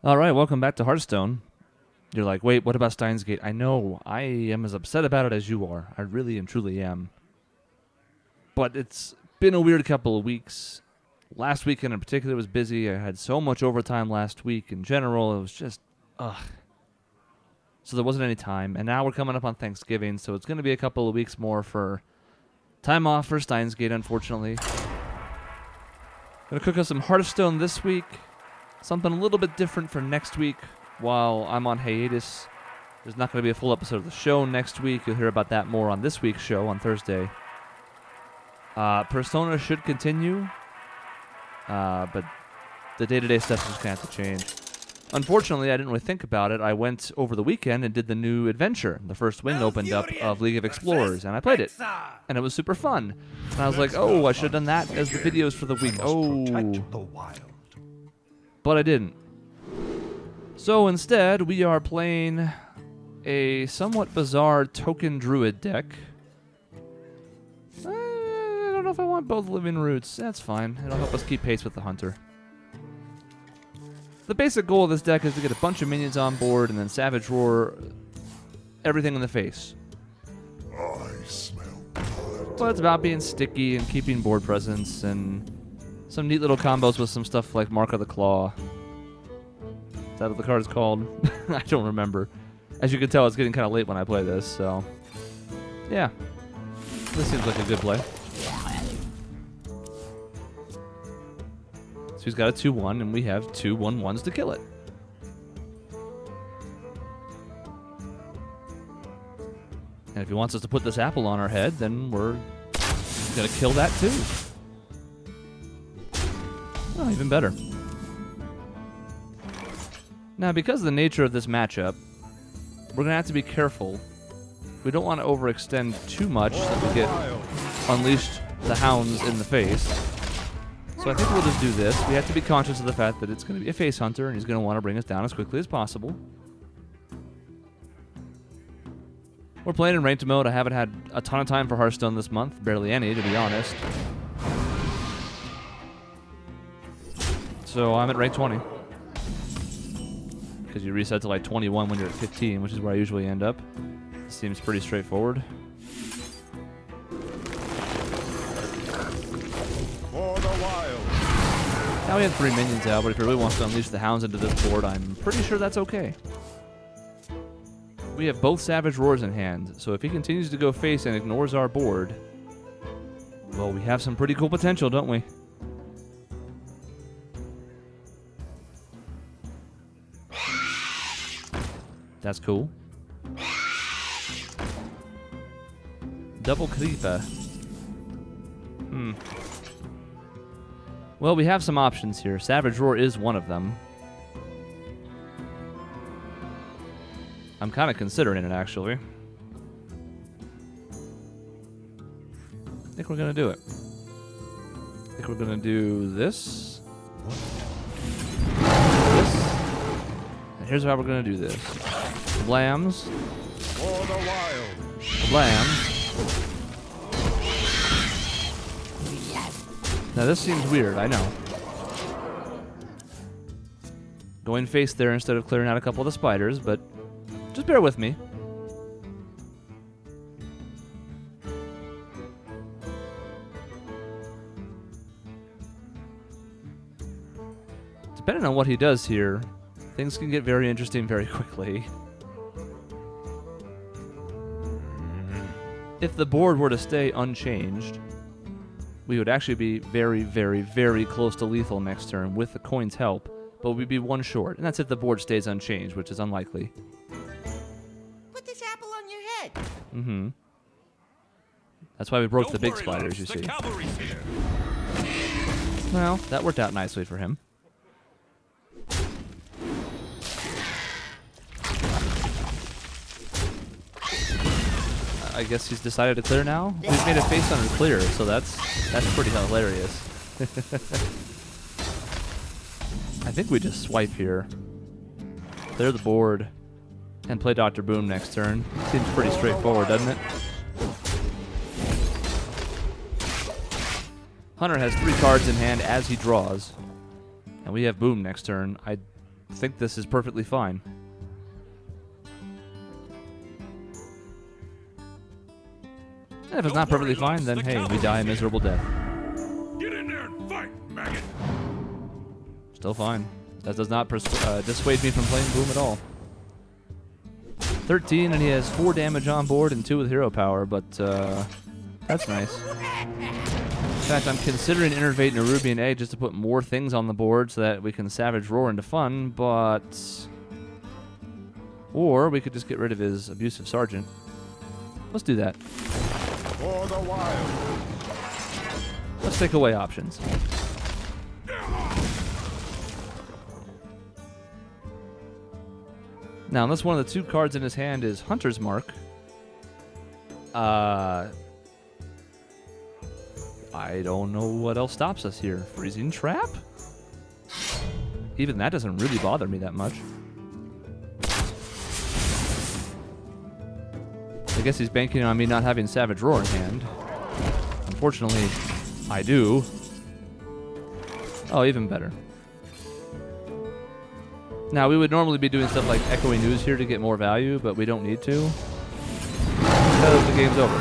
All right, welcome back to Hearthstone. You're like, wait, what about Steins Gate? I know, I am as upset about it as you are. I really and truly am. But it's been a weird couple of weeks. Last weekend in particular was busy. I had so much overtime last week. In general, it was just, ugh. So there wasn't any time. And now we're coming up on Thanksgiving, so it's going to be a couple of weeks more for time off for Steins Gate, unfortunately. Going to cook up some Hearthstone this week. Something a little bit different for next week while I'm on hiatus. There's not going to be a full episode of the show next week. You'll hear about that more on this week's show on Thursday. Persona should continue, but the day-to-day stuff is just going to have to change. Unfortunately, I didn't really think about it. I went over the weekend and did the new adventure. The first wing opened up of League of Explorers, and I played it. And it was super fun. And I was like, oh, I should have done that as the videos for the week. Oh. But I didn't. So instead, we are playing a somewhat bizarre token Druid deck. I don't know if I want both living roots. That's fine. It'll help us keep pace with the hunter. The basic goal of this deck is to get a bunch of minions on board and then Savage Roar everything in the face. I smell blood. But it's about being sticky and keeping board presence and some neat little combos with some stuff like Mark of the Claw. Is that what the card is called? I don't remember. As you can tell, it's getting kind of late when I play this, so... yeah. This seems like a good play. So he's got a 2-1, and we have two 1-1s to kill it. And if he wants us to put this apple on our head, then we're going to kill that too. Oh, even better. Now, because of the nature of this matchup, we're going to have to be careful. We don't want to overextend too much that we get unleashed the hounds in the face. So I think we'll just do this. We have to be conscious of the fact that it's going to be a face hunter, and he's going to want to bring us down as quickly as possible. We're playing in ranked mode. I haven't had a ton of time for Hearthstone this month. Barely any, to be honest. So I'm at rank 20. Because you reset to like 21 when you're at 15, which is where I usually end up. Seems pretty straightforward. For the wild. Now we have 3 minions out, but if he really wants to unleash the hounds into this board, I'm pretty sure that's okay. We have both Savage Roars in hand, so if he continues to go face and ignores our board, well, we have some pretty cool potential, don't we? That's cool. Double creeper. Well, we have some options here. Savage Roar is one of them. I'm kind of considering it, actually. I think we're going to do it. I think we're going to do this. This. And here's how we're going to do this. Blams. For the wild. Blams. Now this seems weird, I know. Going face there instead of clearing out a couple of the spiders, but just bear with me. Depending on what he does here, things can get very interesting very quickly. If the board were to stay unchanged, we would actually be very, very, very close to lethal next turn with the coin's help, but we'd be 1 short, and that's if the board stays unchanged, which is unlikely. Put this apple on your head. Mm-hmm. That's why we broke the big spiders, you see. Well, that worked out nicely for him. I guess he's decided to clear now. We've made a face hunter clear, so that's pretty hilarious. I think we just swipe here, clear the board, and play Dr. Boom next turn. Seems pretty straightforward, doesn't it? Hunter has 3 cards in hand as he draws. And we have Boom next turn. I think this is perfectly fine. And if it's not perfectly fine, then hey, we die a miserable death. Get in there and fight, maggot! Still fine. That does not dissuade me from playing Boom at all. 13, and he has 4 damage on board and 2 with hero power, but that's nice. In fact, I'm considering Innervate Nerubian Egg just to put more things on the board so that we can Savage Roar into fun, but... Or we could just get rid of his Abusive Sergeant. Let's do that. For the wild. Let's take away options. Now, unless one of the 2 cards in his hand is Hunter's Mark, I don't know what else stops us here. Freezing Trap? Even that doesn't really bother me that much. I guess he's banking on me not having Savage Roar in hand. Unfortunately, I do. Oh, even better. Now, we would normally be doing stuff like Echoing News here to get more value, but we don't need to, because the game's over.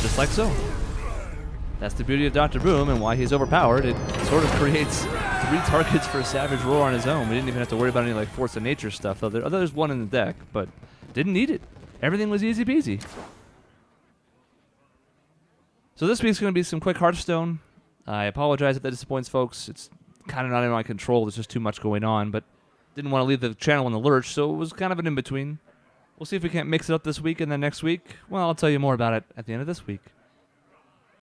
Just like so. That's the beauty of Dr. Boom and why he's overpowered. It sort of creates 3 targets for a Savage Roar on his own. We didn't even have to worry about any like Force of Nature stuff, though. There's 1 in the deck, but didn't need it. Everything was easy peasy. So this week's going to be some quick Hearthstone. I apologize if that disappoints folks. It's kind of not in my control. There's just too much going on, but didn't want to leave the channel in the lurch, so it was kind of an in-between. We'll see if we can't mix it up this week, and then next week, well, I'll tell you more about it at the end of this week.